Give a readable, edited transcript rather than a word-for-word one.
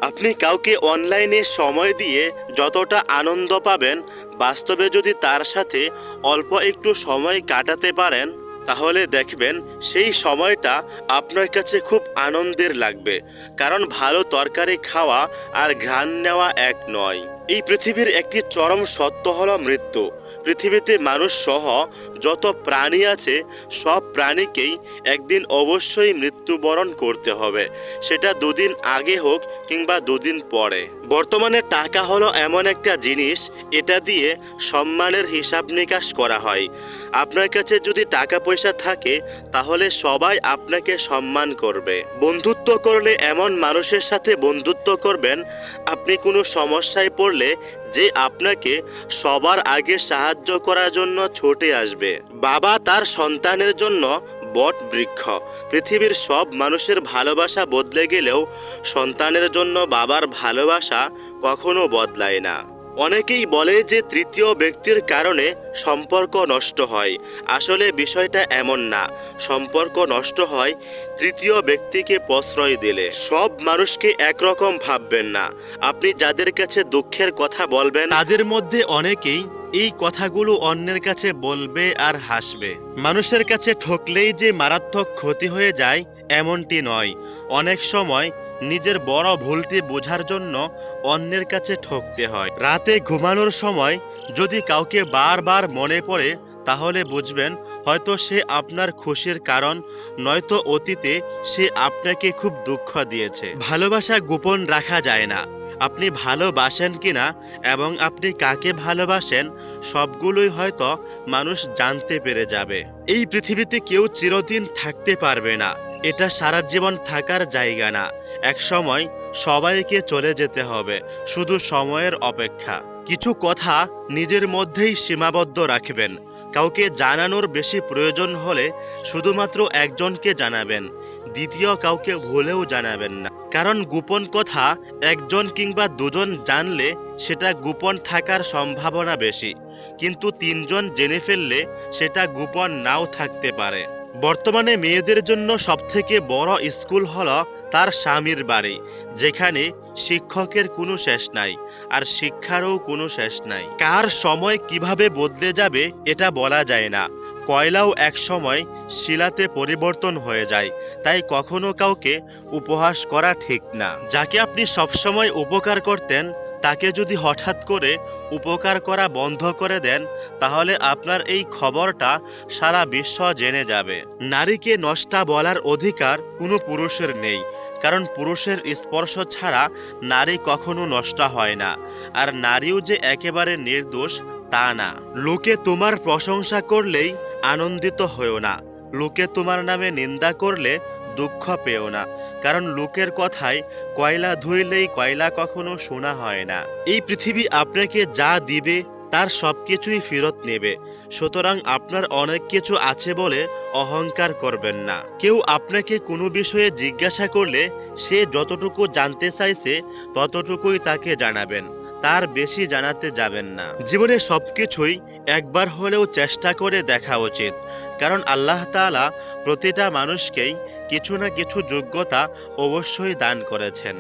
আপনি কাউকে অনলাইনে সময় দিয়ে যতটা আনন্দ পাবেন, বাস্তবে যদি তার সাথে অল্প একটু সময় কাটাতে পারেন, তাহলে দেখবেন সেই সময়টা আপনার কাছে খুব আনন্দের লাগবে। কারণ ভালো তরকারি খাওয়া আর ঘ্রাণ নেওয়া এক নয়। এই পৃথিবীর একটি চরম সত্য হলো মৃত্যু। পৃথিবীতে মানুষ সহ যত প্রাণী আছে, সব প্রাণীকেই একদিন অবশ্যই মৃত্যুবরণ করতে হবে, সেটা দুদিন আগে হোক কিংবা দুদিন পরে। বর্তমানে টাকা হলো এমন একটা জিনিস, এটা দিয়ে সম্মানের হিসাব নিকাশ করা হয়। আপনার কাছে যদি টাকা পয়সা থাকে, তাহলে সবাই আপনাকে সম্মান করবে। বন্ধুত্ব করলে এমন মানুষের সাথে বন্ধুত্ব করবেন, আপনি কোনো সমস্যায় পড়লে যে আপনাকে সবার আগে সাহায্য করার জন্য ছুটে আসবে। বাবা তার সন্তানের জন্য বট বৃক্ষ। পৃথিবীর সব মানুষের ভালোবাসা বদলে গেলেও সন্তানের জন্য বাবার ভালোবাসা কখনো বদলায় না। অনেকেই বলে যে তৃতীয় ব্যক্তির কারণে সম্পর্ক নষ্ট হয়। আসলে বিষয়টা এমন না। সম্পর্ক নষ্ট হয় তৃতীয় ব্যক্তিকে প্রশ্রয় দিলে। সব মানুষকে একরকম ভাববেন না। আপনি যাদের কাছে দুঃখের কথা বলবেন, তাদের মধ্যে অনেকেই এই কথাগুলো অন্যের কাছে বলবে আর হাসবে। মানুষের কাছে ঠকলেই যে মারাত্মক ক্ষতি হয়ে যায় এমনটি নয়। অনেক সময় নিজের বড় ভুলটি বোঝার জন্য অন্যের কাছে ঠকতে হয়। রাতে ঘুমানোর সময় যদি কাউকে বারবার মনে পড়ে, তাহলে বুঝবেন হয়তো সে আপনার খুশির কারণ, নয়তো অতীতে সে আপনাকে খুব দুঃখ দিয়েছে। ভালোবাসা গোপন রাখা যায় না। আপনি ভালোবাসেন কিনা এবং আপনি কাকে ভালোবাসেন, সবগুলোই হয়তো মানুষ জানতে পেরে যাবে। এই পৃথিবীতে কেউ চিরদিন থাকতে পারবে না। এটা সারা জীবন থাকার জায়গা না। এক সময় সবাইকে চলে যেতে হবে, শুধু সময়ের অপেক্ষা। কিছু কথা নিজের মধ্যেই সীমাবদ্ধ রাখবেন। কাউকে জানানোর বেশি প্রয়োজন হলে শুধুমাত্র একজনকে জানাবেন, দ্বিতীয় কাউকে ভুলেও জানাবেন না। কারণ গোপন কথা একজন কিংবা দুজন জানলে সেটা গোপন থাকার সম্ভাবনা বেশি, কিন্তু তিনজন জেনে ফেললে সেটা গোপন নাও থাকতে পারে। বর্তমানে মেয়েদের জন্য সবথেকে বড় স্কুল হলো তার স্বামীর বাড়ি, যেখানে শিক্ষকের কোনো শেষ নাই আর শিক্ষারও কোনো শেষ নাই। কার সময় কিভাবে বদলে যাবে এটা বলা যায় না। কয়লাও এক সময় শিলাতে পরিবর্তন হয়ে যায়। তাই কখনো কাউকে উপহাস করা ঠিক না। যাকে আপনি সবসময় উপকার করতেন, তাকে যদি হঠাৎ করে উপকার করা বন্ধ করে দেন, তাহলে আপনার এই খবরটা সারা বিশ্ব জেনে যাবে। নারীকে নষ্টা বলার অধিকার কোনো পুরুষের নেই, কারণ পুরুষের স্পর্শ ছাড়া নারী কখনো নষ্ট হয় না। আর নারীও যে একেবারে নির্দোষ তা না। লোকে তোমার প্রশংসা করলেই আনন্দিত হয়েও না, লোকে তোমার নামে নিন্দা করলে দুঃখ পেও না। কারণ লোকের কথায় কয়লা ধুইলেই কয়লা কখনো সোনা হয় না। এই পৃথিবী আপনাকে যা দিবে তার সবকিছুই ফেরত নেবে। সুতরাং আপনার অনেক কিছু আছে বলে অহংকার করবেন না। কেউ আপনাকে কোনো বিষয়ে জিজ্ঞাসা করলে সে যতটুকু জানতে চাইছে ততটুকুই তাকে জানাবেন, তার বেশি জানাতে যাবেন না। জীবনে সবকিছুই একবার হলেও চেষ্টা করে দেখা উচিত, কারণ আল্লাহ তাআলা প্রতিটা মানুষকেই কিছু না কিছু যোগ্যতা অবশ্যই দান করেছেন।